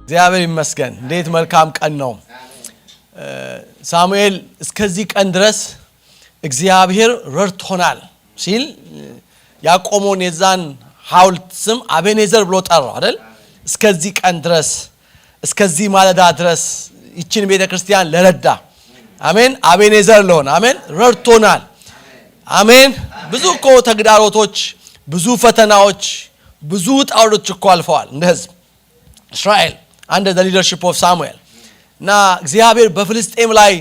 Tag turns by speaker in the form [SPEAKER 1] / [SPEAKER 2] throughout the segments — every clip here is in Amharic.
[SPEAKER 1] እግዚአብሔር ይመስገን እንዴት መልካም ቀን ነው ሳሙኤል እስከዚህ ቀን ድረስ እግዚአብሔር ረድቶናል ሲል ያቆሞን የዛን ሐውልት ስም አቤኔዘር ብሎ ጠራው አይደል እስከዚህ ቀን ድረስ እስከዚህ ማለዳ ድረስ ይችን ቤተክርስቲያን ለረዳ አሜን አቤኔዘር ለሆነ አሜን ረድቶናል አሜን ብዙ እኮ ተግዳሮቶች ብዙ ፈተናዎች ብዙ ጣውሮች እኮ አልፈዋል እንደ ህዝብ እስራኤል under the leadership of Samuel እና እግዚአብሔር በፍልስጤም ላይ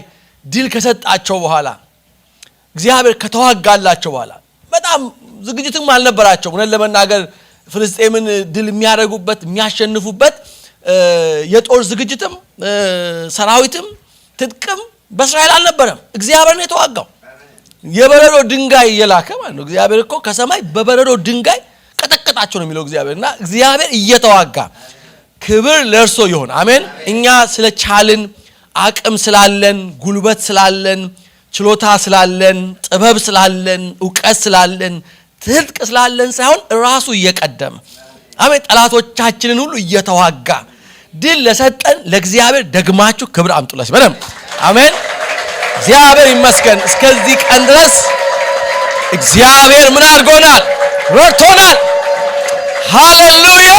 [SPEAKER 1] ድል ከሰጣቸው በኋላ እግዚአብሔር ከተዋጋላቸው በኋላ በጣም ዝግጅትም አልነበራቸው ሆነ ለመናገር ፍልስጤምን ድል የሚያደርጉበት የሚያሸንፉበት የጦር ዝግጅትም ሰራዊትም ትጥቅም በእስራኤል አልነበረም እግዚአብሔር ነው የተዋጋው የበረዶ ድንጋይ የላከ ማለት ነው እግዚአብሔር እኮ ከሰማይ በበረዶ ድንጋይ ቀጠቀጣቸው ነው የሚለው እግዚአብሔርና እግዚአብሔር እየተዋጋ ክብር ለእርሱ ይሁን አሜን እኛ ስለቻልን አቅም ስላለን ጉልበት ስላለን ችሎታ ስላለን ጥበብ ስላለን ዕውቀት ስላለን ትጥቅ ስላለን ሳይሆን ራሱ እየቀደመ አሜን ጠላቶቻችንን ሁሉ እየተዋጋ ድል ለሰጠን ለእግዚአብሔር ደግማችሁ ክብር አምጡለት በደም አሜን እግዚአብሔር ይመስገን እስከዚህ ቀን ድረስ እግዚአብሔር ምን አድርጎናል ረድቶናል ሃሌሉያ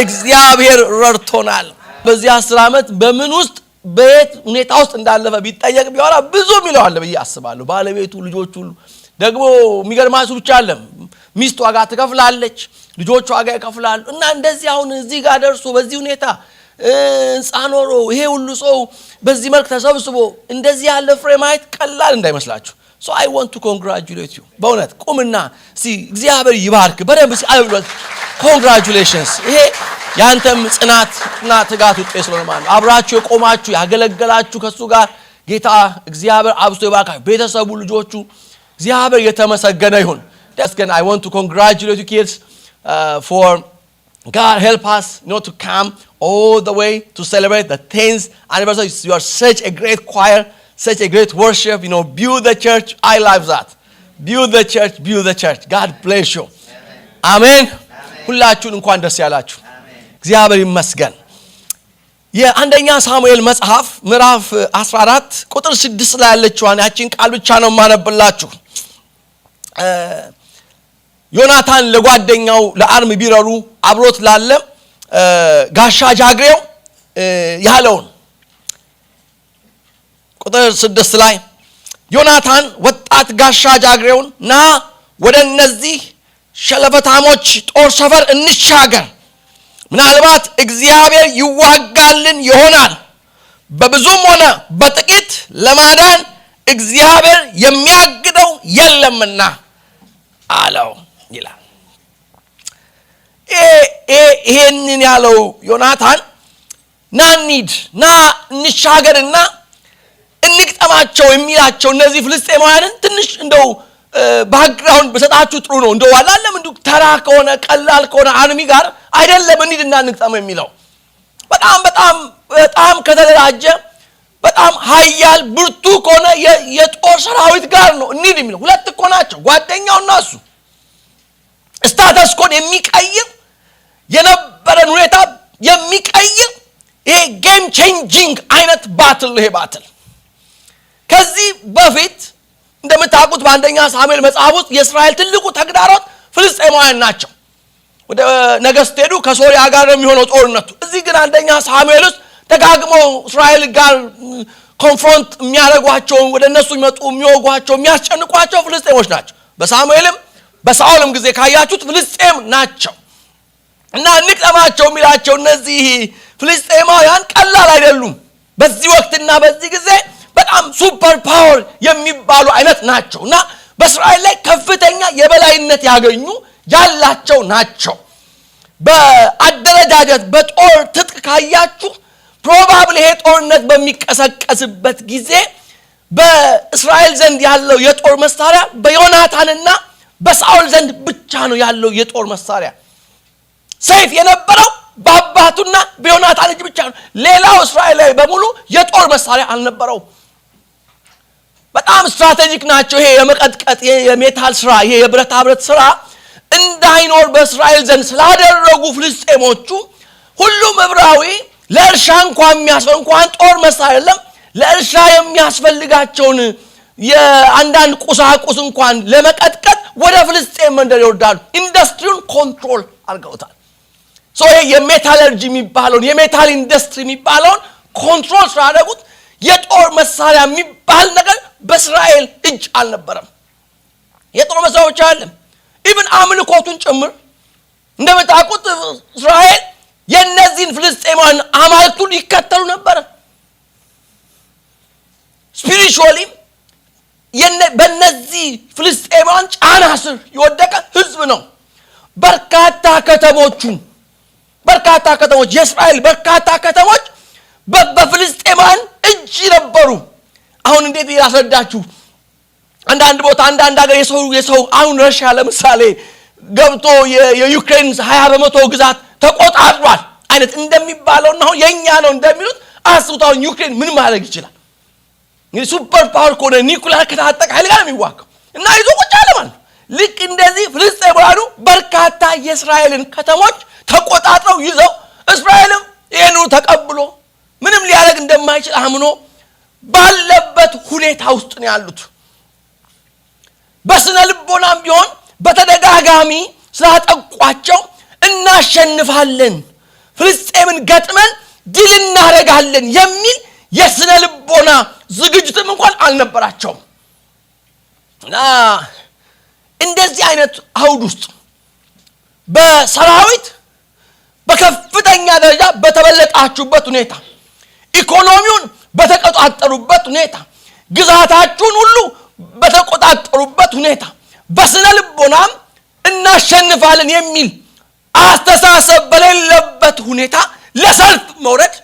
[SPEAKER 1] እግዚአብሔር ረድቶናል በዚህ 10 አመት በምን ውስጥ በየት ሁኔታ ውስጥ እንዳለፈ ቢጠየቅ ቢያወራ ብዙ ሚለዋል በእያ አስባለሁ ባለቤቱ ልጆቹ ሁሉ ደግሞ የሚገርማችሁ ብቻ አይደለም ሚስቱ ዋጋ ትከፍላለች ልጆቹ ዋጋ ይከፍላሉ እና እንደዚህ አሁን እዚህ ጋር ደርሶ በዚህ ሁኔታ እንጻኖሮ ይሄ ሁሉ ሰው በዚህ መልክ ተሰብስቦ እንደዚህ ያለ ፍሬ ማየት ቀላል እንዳይመስላችሁ so I want to congratulate you በእውነት ቁምና እግዚአብሔር ይባርክ በደንብ congratulations ይሄ ያንተም ጽናትና ትጋት ውጤት ስለሆነ ማለት አብራችሁ የቆማችሁ ያገለገላችሁ ከሱ ጋር ጌታ እግዚአብሔር አብስቶ ይባርካችሁ ቤተሰቡ ልጆቹ እግዚአብሔር የተመሰገነ ይሁን Again, I want to congratulate you kids for God help us to come all the way to celebrate the 10th anniversary. You are such a great choir, such a great worship. Build the church. I love that. Build the church. Build the church. God bless you. Amen. ሁላችሁን እንኳን ደስ ያላችሁ እግዚአብሔር ይመስገን የአንደኛ ሳሙኤል መጽሐፍ ምዕራፍ 14 ቁጥር 6 ላይ ያለችዋን ያቺን ቃል ብቻ ነው ማነብላችሁ ዮናታን ለጓደኛው ለአርም ቢረሩ አብሮት ላለ ጋሻ ጃግሬው ያለውን ቁጥር 6 ላይ ዮናታን ወጣት ጋሻ ጃግሬውን ና ወደ እነዚህ ሸለፈታሞች ጦር ሰፈር እንሻገር ምናልባት እግዚአብሔር ይዋጋልን ይሆናል በብዙም ሆነ በጥቂት ለማዳን እግዚአብሔር የሚያግደው የለምና አለው ይላል ይሄንን ያለው ዮናታን ና እንሻገርና እንቅጠማቸው የሚላቸው እነዚህ ፍልስጤማውያንን ትንሽ እንደው ባክግራውንድ በሰጣችሁ ጥሩ ነው እንደው አላለም እንዱ ተራ ከሆነ ቀላል ከሆነ አርሚ ጋር አይደለም እንሂድና እንቅጠም የሚለው በጣም ከተደራጀ በጣም ኃያል ብርቱ ከሆነ የጦር ሰራዊት ጋር ነው እንሂድ የሚለው ሁለት እኮ ናቸው ጓደኛውና እሱ ስታተስ ኮድ የሚቀይር የነበረን ሁኔታ የሚቀይር ይሄ ጌም ቼንጂንግ አይነት ባትል ነው ይሄ ባትል ከዚህ በፊት እንደምታውቁት በአንደኛ ሳሙኤል መጽሐፍ ውስጥ የእስራኤል ትልቁ ተግዳሮት ፍልስጤማውያን ናቸው ወደ ነገስት ሄዱ ከሶሪያ ጋር ነው የሚሆነው ጦርነቱ እዚህ ግን አንደኛ ሳሙኤል ውስጥ ተጋግመው እስራኤል ጋር ኮንፍሮንት የሚያደርጓቸው ወደ እነሱ ይመጡ የሚወጓቸው የሚያስጨንቋቸው ፍልስጤሞች ናቸው በሳሙኤልም በሳኦልም ጊዜ ካያችሁት ፍልስጤም ናቸው እና ንቅጠማቸው የሚላቸው እነዚህ ፍልስጤማውያን ቀላል አይደሉም በዚህ ወቅትና በዚህ ጊዜ በጣም ሱፐር ፓወር የሚባሉ አይነት ናቸውና በእስራኤል ላይ ከፍተኛ የበላይነት ያገኙ ያላቸው ናቸው በአደረጃጀት በጦር ትጥቅ ካያችሁ ፕሮባብሊ ይሄ ጦርነት በሚቀሰቀስበት ጊዜ በእስራኤል ዘንድ ያለው የጦር መሳሪያ በዮናታንና በሳኦል ዘንድ ብቻ ነው ያለው የጦር መሳሪያ ሰይፍ የነበረው በአባቱና በዮናታን እጅ ብቻ ነው ሌላው እስራኤላዊ በሙሉ የጦር መሳሪያ አልነበረው በጣም ስትራቴጂክ ናቸው። ይሄ የመቀጥቀጥ የሜታል ስራ ይሄ የብረታ ብረት ስራ እንዳይኖር በእስራኤል ዘንድ ስላደረጉ ፍልስጤሞቹ ሁሉም ዕብራዊ ለእርሻ እንኳን እንኳን ጦር መሳሪያ አይደለም ለእርሻ የሚያስፈልጋቸውን የአንዳንድ ቁሳቁስ እንኳን ለመቀጥቀጥ ወደ ፍልስጤም መንደር ይወርዳሉ። ኢንዱስትሪውን ኮንትሮል አድርገውታል። ይሄ የሜታለርጂ የሚባለውን የሜታል ኢንዱስትሪ የሚባለውን ኮንትሮል ስላደረጉት የጦር መሳሪያ የሚባል ነገር በእስራኤል እጅ አልነበረም። የጦር መሳሪያዎች አይደለም ኢቭን አምልኮቱን ጭምር እንደምታውቁት እስራኤል የነዚህን ፍልስጤማውያን አማልክቱን ይከተሉ ነበር። ስፒሪቹዋሊ በእነዚህ ፍልስጤማውያን ጫና ስር የወደቀ ህዝብ ነው። በርካታ ከተሞች የእስራኤል በርካታ ከተሞች በፍልስጤማውያን እጅ ነበሩ። አሁን እንዴት ያስረዳችሁ? አንዳንድ ቦታ አንዳንድ ሀገር የሰው አሁን ረሽያ ለምሳሌ ገብቶ የዩክሬን 20% ግዛት ተቆጣጥሯል አይነት እንደሚባለውና አሁን የኛ ነው እንደሚሉት አስቡታውን ዩክሬን ምን ማድረግ ይችላል? እንግዲህ ሱፐር ፓወር ኮነ ኒኩሌር ከታጠቀ ኃይል ጋር የሚዋቀው እና ይዞ ቁጭ አለ ማለት ነው። ልክ እንደዚህ ፍልስጤማውያኑ በርካታ የእስራኤልን ከተሞች ተቆጣጥረው ይዘው እስራኤልም ይሄን ተቀብሎ ምንም ሊያደርግ እንደማይችል አምኖ ባለበት ሁኔታ ውስጥ ነው ያሉት። በስነ ልቦናም ቢሆን በተደጋጋሚ ስላጠቋቸው እናሸንፋለን፣ ፍልስጤምን ገጥመን ድል እናደርጋለን የሚል የስነ ልቦና ዝግጅትም እንኳን አልነበራቸውም። እና እንደዚህ አይነት አውድ ውስጥ በሰራዊት በከፍተኛ ደረጃ በተበለጣችሁበት ሁኔታ ኢኮኖሚውን በተቆጣጠሩበት ሁኔታ ግዛታችሁን ሁሉ በተቆጣጠሩበት ሁኔታ በስነ ልቦናም እናሸንፋለን የሚል አስተሳሰብ በሌለበት ሁኔታ ለሰልፍ መውረድ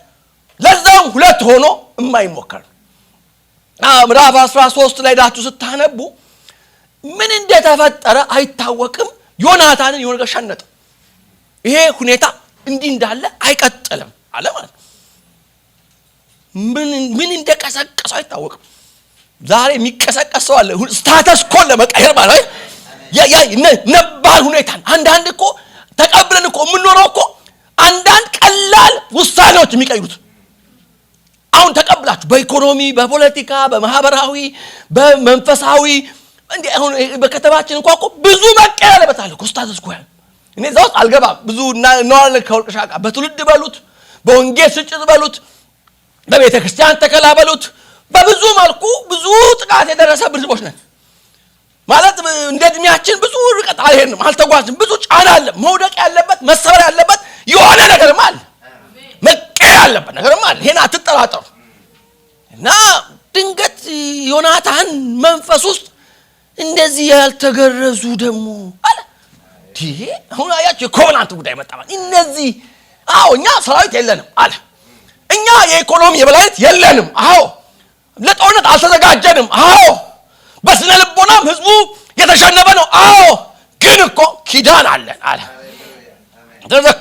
[SPEAKER 1] ለዛም ሁለት ሆኖ የማይሞከር ምዕራፍ 13 ላይ ዳችሁ ስታነቡ ምን እንደተፈጠረ አይታወቅም። ዮናታንን የሆነ ሸነጠ። ይሄ ሁኔታ እንዲህ እንዳለ አይቀጥልም አለ ማለት ምን እንደቀሰቀሰው አይታወቅም። ዛሬ የሚቀሰቀሰው አለ ስታተስ ኮ ለመቀየር ማለት ነባር ሁኔታን አንዳንድ እኮ ተቀብለን እኮ የምንኖረው እኮ አንዳንድ ቀላል ውሳኔዎች የሚቀይሩት አሁን ተቀብላችሁ በኢኮኖሚ በፖለቲካ በማህበራዊ በመንፈሳዊ እንዴ አሁን በከተማችን እንኳን እኮ ብዙ መቀየር አለበታል እኮ ስታተስ ኮ እኔ እዛ ውስጥ አልገባም። ብዙ ነው ከወርቅሻቃ በትውልድ በሉት በወንጌል ስርጭት በሉት በቤተ ክርስቲያን ተከላ በሉት በብዙ መልኩ ብዙ ጥቃት የደረሰብን ህዝቦች ነን ማለት እንደ እድሜያችን ብዙ ርቀት አልሄድንም አልተጓዝንም። ብዙ ጫና አለ፣ መውደቅ ያለበት መሰበር ያለበት የሆነ ነገርም አለ፣ መቀየር ያለበት ነገርም አለ። ይሄን አትጠራጠሩ። እና ድንገት ዮናታን መንፈስ ውስጥ እንደዚህ ያልተገረዙ ደግሞ አለ ይሄ አሁን አያችሁ የኮቨናንት ጉዳይ መጣ ማለት እነዚህ እኛ ሰራዊት የለንም አለ። እኛ የኢኮኖሚ የበላይነት የለንም ለጦርነት አልተዘጋጀንም በስነ ልቦናም ህዝቡ የተሸነፈ ነው ግን እኮ ኪዳን አለን አለ።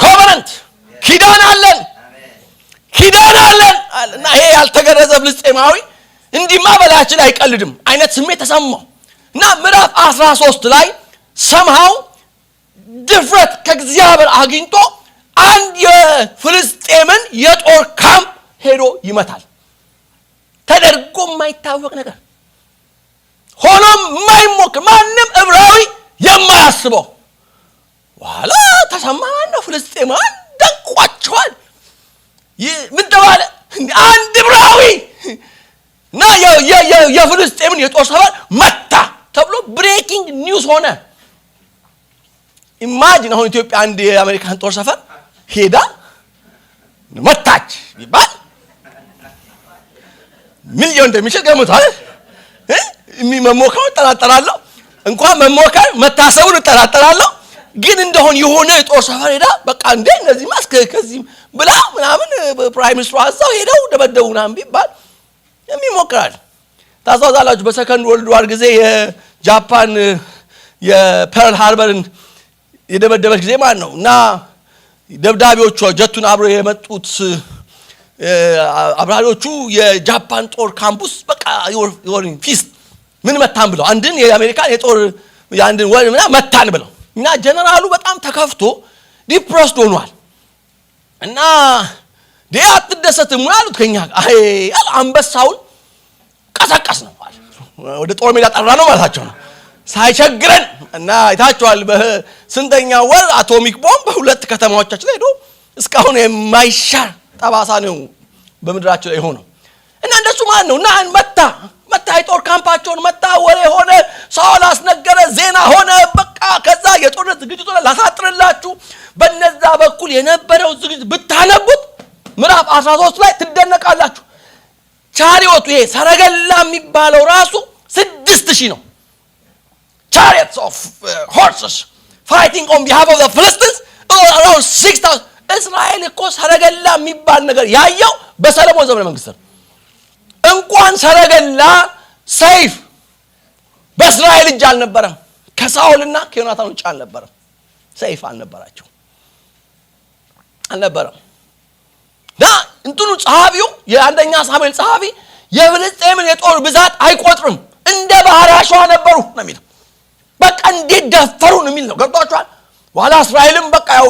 [SPEAKER 1] ኮቨናንት ኪዳን አለን እና ይሄ ያልተገረዘ ፍልስጤማዊ እንዲማ በላያችን አይቀልድም አይነት ስሜት ተሰማው። እና ምዕራፍ 13 ላይ ሰምሃው ድፍረት ከእግዚአብሔር አግኝቶ አንድ የፍልስጤምን የጦር ካምፕ ሄዶ ይመታል። ተደርጎ የማይታወቅ ነገር ሆኖም የማይሞክር ማንም ዕብራዊ የማያስበው ዋላ ተሰማና ፍልስጤማን ደንቋቸዋል። ምን ተባለ? አንድ ዕብራዊ እና የፍልስጤምን የጦር ሰፈር መታ ተብሎ ብሬኪንግ ኒውስ ሆነ። ኢማጂን አሁን ኢትዮጵያ አንድ የአሜሪካን ጦር ሰፈር ሄዳ መታች ቢባል ሚሊዮን እንደሚችል ገምቷል። መሞከር እጠራጠራለሁ፣ እንኳን መሞከር መታሰቡን እጠራጠራለሁ። ግን እንደሆን የሆነ የጦር ሰፈር ሄዳ በቃ እንደ እነዚህ ከዚህ ብላ ምናምን ፕራይም ሚኒስትሩ አዛው ሄደው ደበደቡ ምናምን ቢባል የሚሞክራል። ታስታውሳላችሁ በሰከንድ ወርልድ ዋር ጊዜ የጃፓን የፐርል ሃርበርን የደበደበች ጊዜ ማለት ነው። እና ደብዳቤዎቹ ጀቱን አብሮ የመጡት አብራሪዎቹ የጃፓን ጦር ካምፕስ በቃ ፊስት ምን መታን ብለው አንድን የአሜሪካ የጦር ያንድን ወርምና መታን ብለው እና ጀነራሉ በጣም ተከፍቶ ዲፕረስድ ሆኗል እና አትደሰትም አሉት ከኛ አይ አንበሳውን ቀሰቀስ ነው ማለት ወደ ጦር ሜዳ ጠራ ነው ማለታቸው ነው ሳይቸግረን እና አይታችኋል በስንተኛ ወር አቶሚክ ቦምብ ሁለት ከተማዎቻችን ላይ ሄዶ እስካሁን የማይሻር ጠባሳ ነው በመድራቸው ላይ ሆኖ እና እንደሱ ማለት ነው እና መታ የጦር ካምፓቸውን መታ ወሬ ሆነ ሳውል አስነገረ ዜና ሆነ በቃ ከዛ የጦርነት ዝግጅቱ ላሳጥርላችሁ በነዛ በኩል የነበረው ዝግጅት ብታነቡት ምዕራፍ 13 ላይ ትደነቃላችሁ ቻሪዮቱ ይሄ ሰረገላ የሚባለው ራሱ 6000 ነው chariots of horses fighting on behalf of the Philistines around 6000 እስራኤል እኮ ሰረገላ የሚባል ነገር ያየው በሰለሞን ዘመነ መንግስት እንኳን ሰረገላ ሰይፍ በእስራኤል እጅ አልነበረም ከሳኦልና ከዮናታን ውጭ አልነበረም ሰይፍ አልነበራቸው እንትኑ ጸሐፊው የአንደኛ ሳሙኤል ጸሐፊ የፍልስጤምን የጦር ብዛት አይቆጥርም እንደ ባህር አሸዋ ነበሩ ነው የሚለው በቃ እንዴት ደፈሩ ነው የሚል ነው ገብቷቸዋል በኋላ እስራኤልም በቃ ያው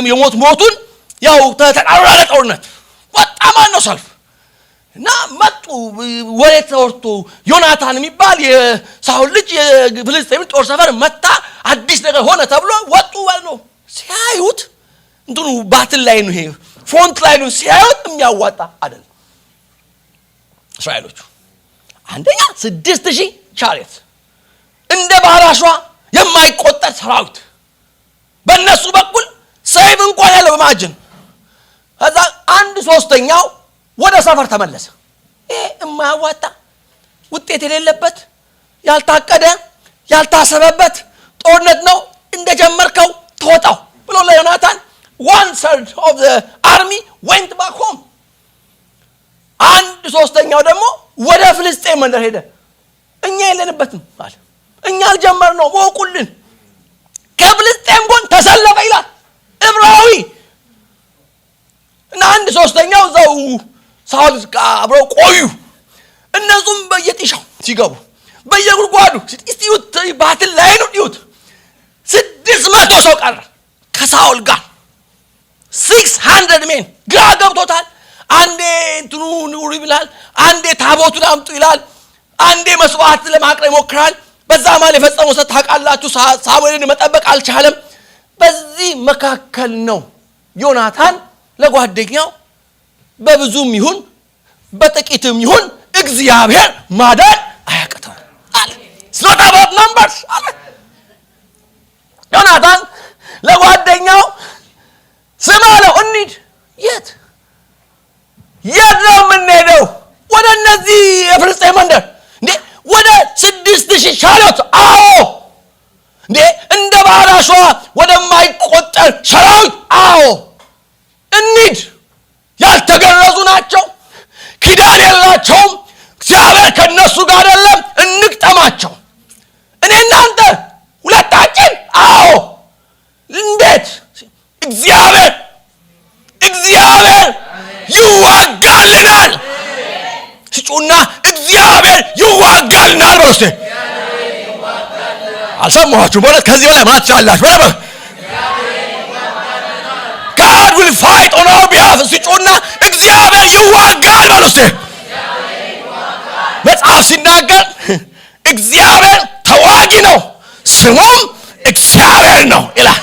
[SPEAKER 1] የሞት ሞቱን ያው ተቃረረ ጦርነት በጣም ነው ሰልፍ እና መጡ ወሬ ተወርቶ ዮናታን የሚባል የሳኦል ልጅ የፍልስጤም ጦር ሰፈር መታ አዲስ ነገር ሆነ ተብሎ ወጡ ማለት ነው ሲያዩት እንትኑ ባትል ላይ ነው ይሄ ፎንት ላይ ነው ሲያዩት የሚያዋጣ አይደል እስራኤሎቹ አንደኛ 6000 ቻሪየት እንደ ባህር አሸዋ የማይቆጠር ሰራዊት በእነሱ በኩል ሰይፍ እንኳን ያለው በማጅን ከዛ 1/3 ወደ ሰፈር ተመለሰ ይሄ የማያዋጣ ውጤት የሌለበት ያልታቀደ ያልታሰበበት ጦርነት ነው እንደጀመርከው ተወጣው ብሎ ለዮናታን 1/3 of the army went back home 1/3 ደግሞ ወደ ፍልስጤም መንደር ሄደ እኛ የለንበትም አለ እኛ አልጀመርነው ወቁልን ከፍልስጤም ጎን ተሰለፈ ይላል ዕብራዊ እና 1/3 ዘው ሳውል አብረው ቆዩ እነሱም በየጥሻው ሲገቡ በየጉድጓዱ እስቲዩት ባትል ላይ ነው ዲዩት 600 ሰው ቀረ ከሳውል ጋር 600 men ግራ ገብቶታል አንዴ እንትኑ ኑሪ ይላል አንዴ ታቦቱን አምጡ ይላል አንዴ መስዋዕት ለማቅረብ ይሞክራል በዛ ማለት የፈጸመው ታውቃላችሁ ሳሙኤልን መጠበቅ አልቻለም በዚህ መካከል ነው ዮናታን ለጓደኛው በብዙም ይሁን በጥቂትም ይሁን እግዚአብሔር ማዳን አያቅተው አለ it's not about numbers አለ ዮናታን ለጓደኛው ስማለው እንሂድ የት ነው የምንሄደው ወደ እነዚህ የፍልስጤም መንደር እንዴ ወደ 6000 ቻሪዮት አዎ እንዴ እንደ ባህር አሸዋ ወደማይቆጠር ሰራዊት አዎ እንሂድ ያልተገረዙ ናቸው ኪዳን የላቸውም እግዚአብሔር ከነሱ ጋር አይደለም እንቅጠማቸው እኔ እናንተ ሁለታችን አዎ እንዴት እግዚአብሔር ይዋጋልናል ሲጩና እግዚአብሔር ይዋጋልናል በሉት አልሰማችሁም ማለት ከዚህ በላይ ማለት ይችላልላችሁ በረበ God will fight on our behalf ሲጩና እግዚአብሔር ይዋጋል በሉት መጽሐፍ ሲናገር እግዚአብሔር ተዋጊ ነው ስሙም እግዚአብሔር ነው ይላል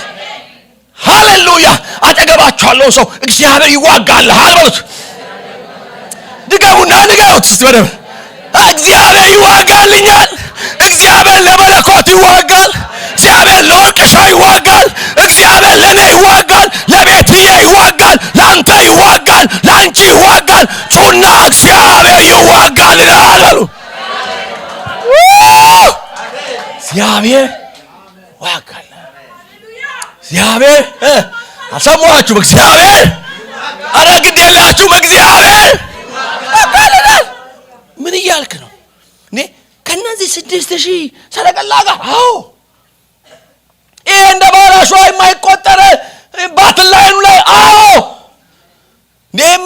[SPEAKER 1] ሃሌሉያ አጠገባችኋለሁ ሰው እግዚአብሔር ይዋጋልሃል በሉት ድገሙና ንገሩት እስቲ ወደ እግዚአብሔር ይዋጋልኛል እግዚአብሔር ለመለኮት ይዋጋል እግዚአብሔር ለወርቅሻ ይዋጋል እግዚአብሔር ለኔ ይዋጋል ለቤትዬ ይዋጋል ላንተ ይዋጋል ላንቺ ይዋጋል ጩና እግዚአብሔር ይዋጋልናል አሉ እግዚአብሔር ይዋጋል እግዚአብሔር አሰማችሁ እግዚአብሔር አረ ግድ የላችሁም እግዚአብሔር ይዋጋልናል ምን ይያልክ ነው እንዴ ከነዚህ 6000 ሰረገላ ጋር አዎ ይሄ እንደ ባህር አሸዋ የማይቆጠር ባትል ላይ አዎ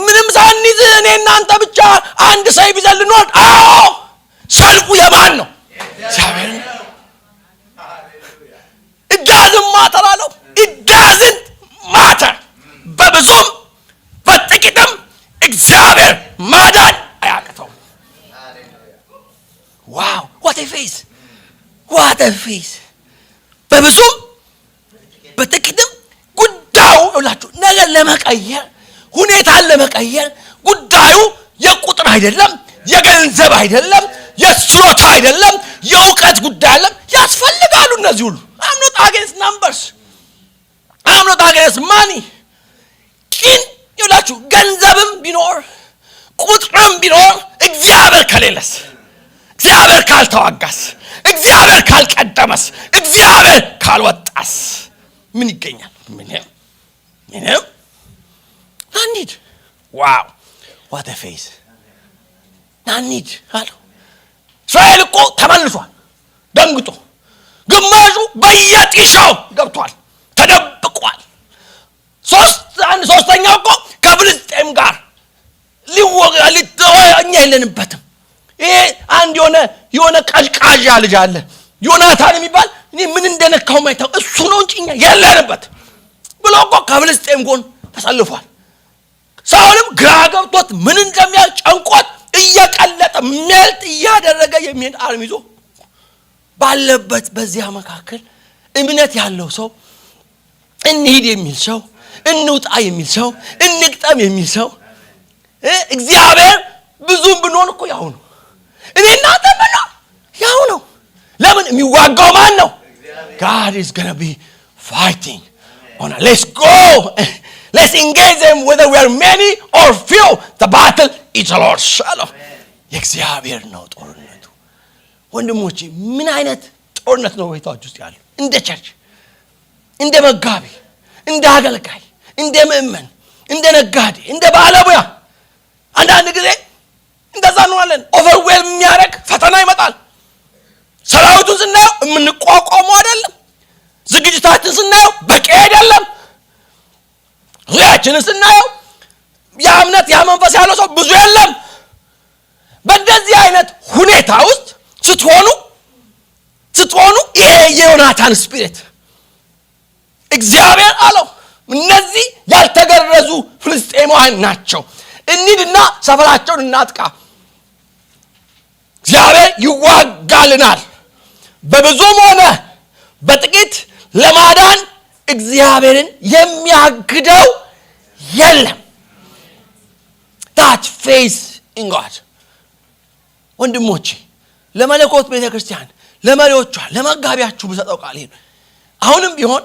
[SPEAKER 1] ምንም ሳንይዝ እኔ እናንተ ብቻ አንድ ሰይፍ ይዘን ልንወርድ አዎ ሰልፉ የማን ነው? እግዚአብሔር ነው። it doesn't matter አለው። it doesn't matter በብዙም በጥቂትም እግዚአብሔር ማዳን አያቅተው። ዋው what a face what a face በብዙም በጥቂትም ጉዳዩ ሁላችሁ ነገር ለመቀየር ሁኔታን ለመቀየር ጉዳዩ የቁጥር አይደለም፣ የገንዘብ አይደለም፣ የችሎታ አይደለም፣ የእውቀት ጉዳይ አይደለም። ያስፈልጋሉ እነዚህ ሁሉ። I'm not against numbers, I'm not against money። ግን ይላችሁ ገንዘብም ቢኖር ቁጥርም ቢኖር እግዚአብሔር ከሌለስ፣ እግዚአብሔር ካልተዋጋስ፣ እግዚአብሔር ካልቀደመስ፣ እግዚአብሔር ካልወጣስ ምን ይገኛል? ምንም ናኒድ። ዋው what a face ናኒድ አለው። እስራኤል እኮ ተመልሷል ደንግጦ፣ ግማሹ በየጢሻው ገብቷል ተደብቋል። ሶስተኛው እኮ ከፍልስጤም ጋር ሊወጋ እኛ የለንበትም። ይሄ አንድ የሆነ ቀዥቃዣ ልጅ አለ ዮናታን የሚባል እኔ ምን እንደነካው ማይታው እሱ ነው እንጂ እኛ የለንበት ብሎ እኮ ከፍልስጤም ጎን ተሰልፏል። ሳውልም ግራ ገብቶት ምን እንደሚያጨንቆት እየቀለጠ ሜልጥ እያደረገ የሚሄድ አርሚ ይዞ ባለበት በዚያ መካከል እምነት ያለው ሰው፣ እንሂድ የሚል ሰው፣ እንውጣ የሚል ሰው፣ እንግጠም የሚል ሰው እግዚአብሔር ብዙም ብንሆን እኮ ያው ነው። እኔና አንተ ብንሆን ያው ነው። ለምን? የሚዋጋው ማን ነው? God is going to be fighting on us. Let's go. Let's engage them whether we are many or few. The battle is the Lord's. የእግዚአብሔር ነው ጦርነቱ። ወንድሞቼ ምን አይነት ጦርነት ነው ቤታችሁ ውስጥ ያለው? እንደ ቸርች፣ እንደ መጋቢ፣ እንደ አገልጋይ፣ እንደ ምእመን፣ እንደ ነጋዴ፣ እንደ ባለሙያ አንዳንድ ጊዜ እንደዛ ነው አለን። ኦቨርዌልም የሚያደርግ ፈተና ይመጣል። ሰራዊቱን ስናየው የምንቋቋመው አይደለም። ዝግጅታችን ስናየው በቂ አይደለም። ዙሪያችንን ስናየው የእምነት መንፈስ ያለው ሰው ብዙ የለም። በእንደዚህ አይነት ሁኔታ ውስጥ ስትሆኑ ይሄ የዮናታን ስፒሪት እግዚአብሔር አለው እነዚህ ያልተገረዙ ፍልስጤማውያን ናቸው፣ እንሂድና ሰፈራቸውን እናጥቃ። እግዚአብሔር ይዋጋልናል። በብዙም ሆነ በጥቂት ለማዳን እግዚአብሔርን የሚያግደው የለም። that faith in God ወንድሞቼ ለመለኮት ቤተክርስቲያን ለመሪዎቿ ለመጋቢያችሁ ብሰጠው ቃል ይሄ አሁንም ቢሆን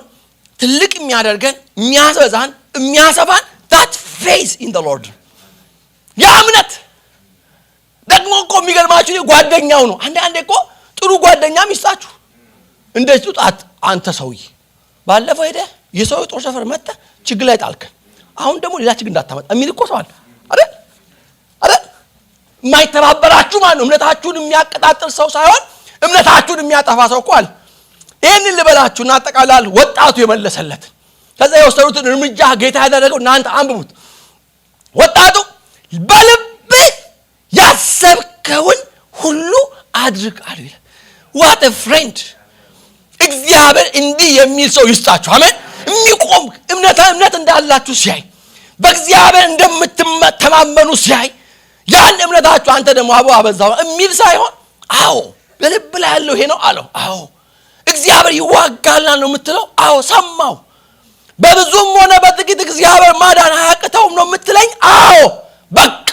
[SPEAKER 1] ትልቅ የሚያደርገን የሚያሰዛን የሚያሰፋን that faith in the Lord ያ እምነት ደግሞ እኮ የሚገርማችሁ ጓደኛው ነው። አንዳንዴ እኮ ጥሩ ጓደኛም ይስጣችሁ እንደዚህ ጣት አንተ ሰውዬ ባለፈው ሄደ የሰው ጦር ሰፈር መጣ ችግር ላይ ጣልከን፣ አሁን ደግሞ ሌላ ችግር እንዳታመጣ የሚል እኮ ሰው አለ አይደል? የማይተባበራችሁ ማን ነው? እምነታችሁን የሚያቀጣጥል ሰው ሳይሆን እምነታችሁን የሚያጠፋ ሰው እኮ አለ። ይሄንን ልበላችሁና አጠቃላል ወጣቱ የመለሰለት ከዛ የወሰዱትን እርምጃ ጌታ ያደረገው እናንተ አንብቡት። ወጣቱ በልብህ ያሰብከውን ሁሉ አድርግ አለ። what a friend! እግዚአብሔር እንዲህ የሚል ሰው ይስጣችሁ። አሜን። የሚቆም እምነት እንዳላችሁ ሲያይ በእግዚአብሔር እንደምትተማመኑ ሲያይ ያን እምነታችሁ አንተ ደግሞ አበዛው የሚል ሳይሆን አዎ በልብ ላይ ያለው ይሄ ነው አለው። አዎ እግዚአብሔር ይዋጋልና ነው የምትለው። አዎ ሰማው። በብዙም ሆነ በጥቂት እግዚአብሔር ማዳን አያቅተውም ነው የምትለኝ። አዎ በቃ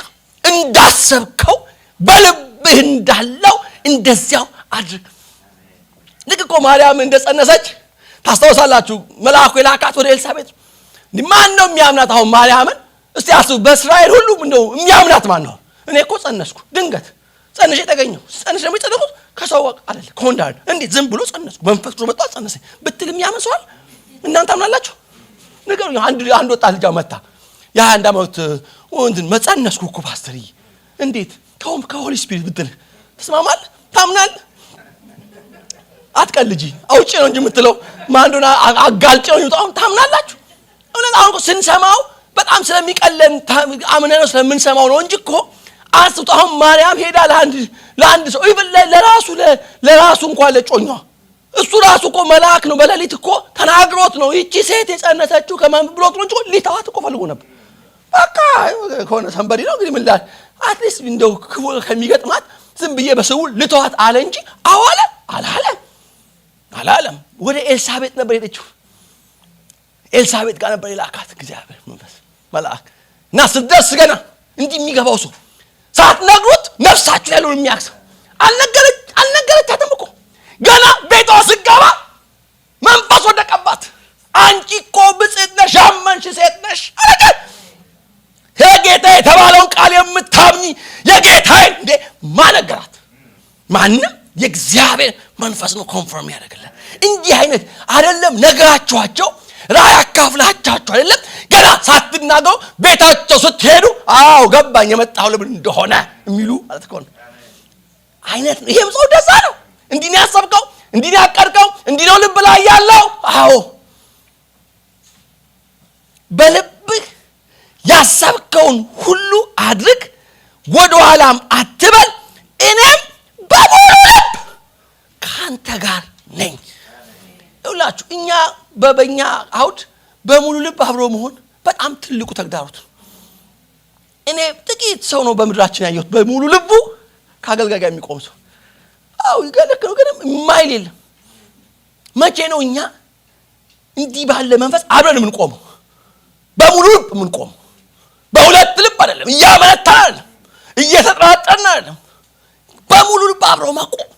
[SPEAKER 1] እንዳሰብከው በልብህ እንዳለው እንደዚያው አድርግ። ልክ እኮ ማርያም እንደጸነሰች ታስታውሳላችሁ። መልአኩ የላካት ወደ ኤልሳቤጥ ማን ነው የሚያምናት? አሁን ማርያምን እስቲ አስቡ። በእስራኤል ሁሉ እንደው የሚያምናት ማን ነው? እኔ እኮ ጸነስኩ፣ ድንገት ጸንሼ ተገኘሁ። ጸንሼ ነው የጸነስኩት ከሰው አይደል ከወንድ አይደል። እንዴት ዝም ብሎ ጸነስኩ መንፈስ ቅዱስ መጣ ጸነሰኝ ብትል የሚያምን ሰው አለ? እናንተ አምናላችሁ? ንገሩኝ። አንድ ወጣት ልጅ መጣ የ21 ዓመት ወንድን መጸነስኩ እኮ ፓስተር እንዴት ከሆሊ ስፒሪት ብትል ተስማማለህ? ታምናለህ? አትቀልጂ አውጪ ነው እንጂ የምትለው ማንዶና አጋልጭ ነው ይጣው። ታምናላችሁ? እውነት አሁን ስንሰማው በጣም ስለሚቀለን አምነን ስለምንሰማው ነው እንጂ እኮ አስጡ። አሁን ማርያም ሄዳ ለአንድ ለአንድ ሰው ይብለ ለራሱ እንኳን ለጮኛው እሱ ራሱ እኮ መልአክ ነው በሌሊት እኮ ተናግሮት ነው እቺ ሴት የጸነሰችው ከማን ብሎት ነው ሊታዋት እኮ ፈልጎ ነበር በቃ ከሆነ ሰንበዲ ነው እንግዲህ ምን ላይ አትሊስት እንደው ከሚገጥማት ዝም ብዬ በስውር ልተዋት አለ እንጂ አዋለ አላለም ወደ ኤልሳቤጥ ነበር ሄደችው ኤልሳቤጥ ጋር ነበር የላካት እግዚአብሔር መንፈስ መልአክ እና ስትደርስ ገና እንዲህ የሚገባው ሰው ሳትነግሩት ነፍሳችሁ ያለው የሚያክሰው አልነገረቻትም እኮ ገና ቤቷ ስገባ መንፈስ ወደቀባት አንቺ እኮ ብጽዕት ነሽ ያመንሽ ሴት ነሽ አለች የጌታ የተባለውን ቃል የምታምኚ የጌታዬ እንደ ማነገራት ማንም የእግዚአብሔር መንፈስ ነው ኮንፈርም ያደርግልህ እንዲህ አይነት አይደለም ነግራችኋቸው ራእይ አካፍላቻችሁ አይደለም ገና ሳትናገሩ ቤታቸው ስትሄዱ አዎ ገባኝ የመጣው ለምን እንደሆነ የሚሉ ማለት ነው አይነት ነው ይሄም ሰው ደሳ ነው እንዲህ ነው ያሰብከው እንዲህ ነው ያቀርከው እንዲህ ነው ልብ ላይ ያለው አዎ በልብህ ያሰብከውን ሁሉ አድርግ ወደ ኋላም አትበል እኔም በሙሉ ልብ ካንተ ጋር ነኝ ይውላችሁ እኛ በበኛ አውድ በሙሉ ልብ አብሮ መሆን በጣም ትልቁ ተግዳሮት እኔ ጥቂት ሰው ነው በመድራችን ያየሁት በሙሉ ልቡ ካገልጋይ ጋር የሚቆም ሰው አው ይገለከው ግን ማይል የለም መቼ ነው እኛ እንዲህ ባለ መንፈስ አብረን ምን ቆመው በሙሉ ልብ ምን ቆመው በሁለት ልብ አይደለም እያመነታል እየተጠራጠርን አይደለም በሙሉ ልብ አብሮ መቆም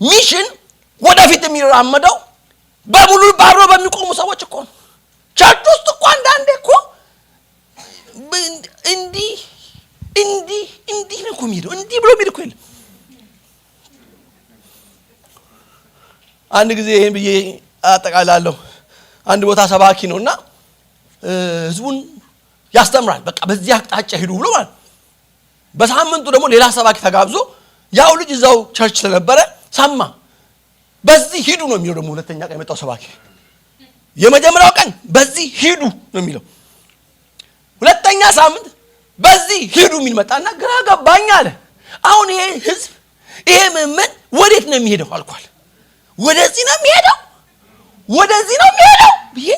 [SPEAKER 1] ሚሽን ወደፊት የሚራመደው በሙሉ ልብ አብሮ በሚቆሙ ሰዎች እኮ ነው ቸርች ውስጥ እኮ አንዳንዴ እኮ እንዲህ ነው እኮ የሚሄደው እንዲህ ብሎ የሚሄድ እኮ የለም አንድ ጊዜ ይሄን ብዬ አጠቃላለሁ አንድ ቦታ ሰባኪ ነውና ህዝቡን ያስተምራል በቃ በዚህ አቅጣጫ ሄዱ ብሎ ማለት በሳምንቱ ደግሞ ሌላ ሰባኪ ተጋብዞ ያው ልጅ እዛው ቸርች ስለነበረ ሰማ በዚህ ሂዱ ነው የሚለው ደግሞ ሁለተኛ ቀን የመጣው ሰባኪ የመጀመሪያው ቀን በዚህ ሂዱ ነው የሚለው ሁለተኛ ሳምንት በዚህ ሂዱ የሚል መጣና ግራ ገባኝ አለ አሁን ይሄ ህዝብ ይሄ ምን ወዴት ነው የሚሄደው አልኳል ወደዚህ ነው የሚሄደው ብዬ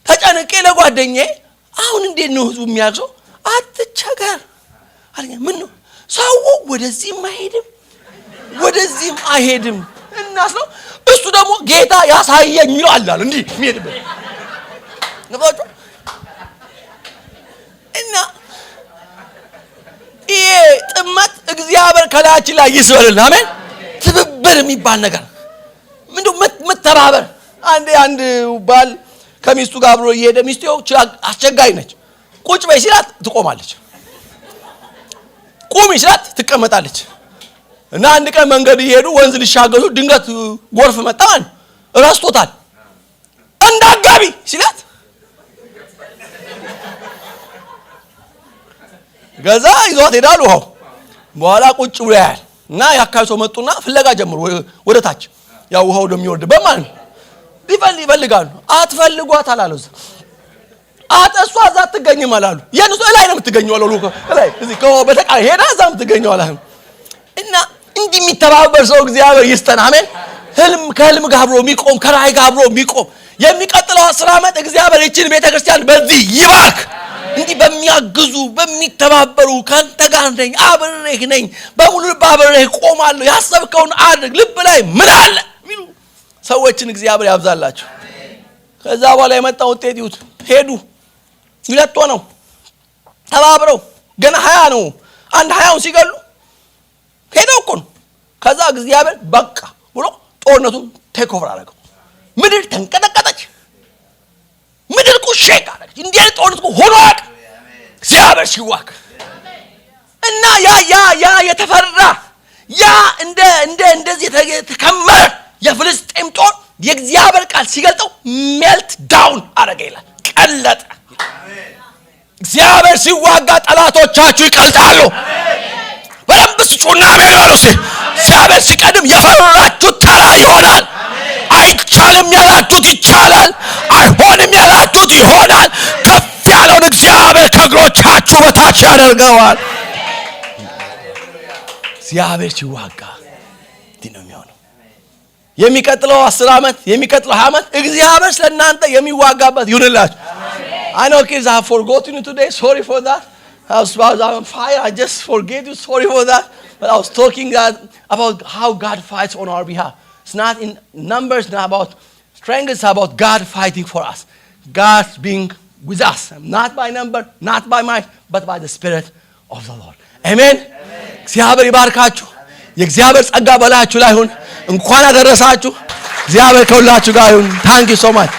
[SPEAKER 1] ተጨነቄ ለጓደኛዬ አሁን እንዴት ነው ህዝቡ የሚያርሰው አትቸገር አለኝ ምን ነው ሰው ወደዚህም አይሄድም እናስ ነው እሱ ደግሞ ጌታ ያሳየኝ ነው አላል እንዴ የሚሄድበት ነበር እና ይሄ ጥመት እግዚአብሔር ከላያችን ላይ ይስበርልን አሜን ትብብር የሚባል ነገር ምንድነው መተባበር አንድ ባል ከሚስቱ ጋር አብሮ እየሄደ ሚስቱ አስቸጋሪ ነች ቁጭ በይ ሲላት ትቆማለች ቁሚ ሲላት ትቀመጣለች እና አንድ ቀን መንገድ ይሄዱ ወንዝ ሊሻገሩ ድንገት ጎርፍ መጣን ራስቶታል እንዳጋቢ ሲላት ገዛ ይዟት ሄዳሉ በኋላ ቁጭ ብሎ ያያል እና ያካይ ሰው መጡና ፍለጋ ጀምሩ ወደ ታች ያው ውሃው እንደሚወርድ በማን ይፈልጋሉ አትፈልጓት አላሉ አጠሷ እዛ ትገኝም አላሉ የነሱ ላይ ነው የምትገኘው አላሉ ላይ እዚህ በተቃ ሄዳ እዛ የምትገኘው አላሉ እና እንዲህ የሚተባበር ሰው እግዚአብሔር ይስጠን አሜን ከህልም ጋር አብሮ የሚቆም ከራእይ ጋር አብሮ የሚቆም የሚቀጥለው 10 ዓመት እግዚአብሔር እቺን ቤተክርስቲያን በዚህ ይባርክ እንዲህ በሚያግዙ በሚተባበሩ ካንተ ጋር ነኝ አብሬህ ነኝ በሙሉ ልብ አብሬህ ቆማለሁ ያሰብከውን አድርግ ልብ ላይ ምን አለ ሚሉ ሰዎችን እግዚአብሔር ያብዛላችሁ ከዛ በኋላ የመጣው ውጤት ይሁት ሄዱ ሁለት ሆነው ተባብረው ገና 20 ነው አንድ 20ውን ሲገሉ ሄደው እኮ ነው ከዛ እግዚአብሔር በቃ ብሎ ጦርነቱን ቴክ ኦቨር አደረገው ምድር ተንቀጠቀጠች ምድር ቁሸቅ አደረገች እንዲህ አይነት ጦርነት ሆኖ እግዚአብሔር ሲዋክ እና ያ የተፈራ ያ እንደዚህ የተከመረ የፍልስጤም ጦር የእግዚአብሔር ቃል ሲገልጠው ሜልት ዳውን አደረገ ይላል ቀለጠ እግዚአብሔር ሲዋጋ ጠላቶቻችሁ ይቀልጣሉ በደንብ ስጩና አሜን በሉ እግዚአብሔር ሲቀድም የፈራችሁት ተራ ይሆናል አይቻልም ያላችሁት ይቻላል አይሆንም ያላችሁት ይሆናል ከፍ ያለውን እግዚአብሔር ከእግሮቻችሁ በታች ያደርገዋል እግዚአብሔር ሲዋጋ እንዲህ ነው የሚሆነው። የሚቀጥለው 10 ዓመት የሚቀጥለው 20 ዓመት እግዚአብሔር ስለናንተ የሚዋጋበት ይሁንላችሁ። I know kids have forgotten you today. Sorry for that. I was on fire. I just forget you. Sorry for that. But I was talking about how God fights on our behalf. It's not in numbers, not about strength. It's about God fighting for us. God being with us. Not by number, not by might, but by the Spirit of the Lord. Amen. እግዚአብሔር ይባርካችሁ። የእግዚአብሔር ጸጋ በላያችሁ ላይ ይሁን። እንኳን አደረሳችሁ። እግዚአብሔር ከሁላችሁ ጋር ይሁን። Thank you so much.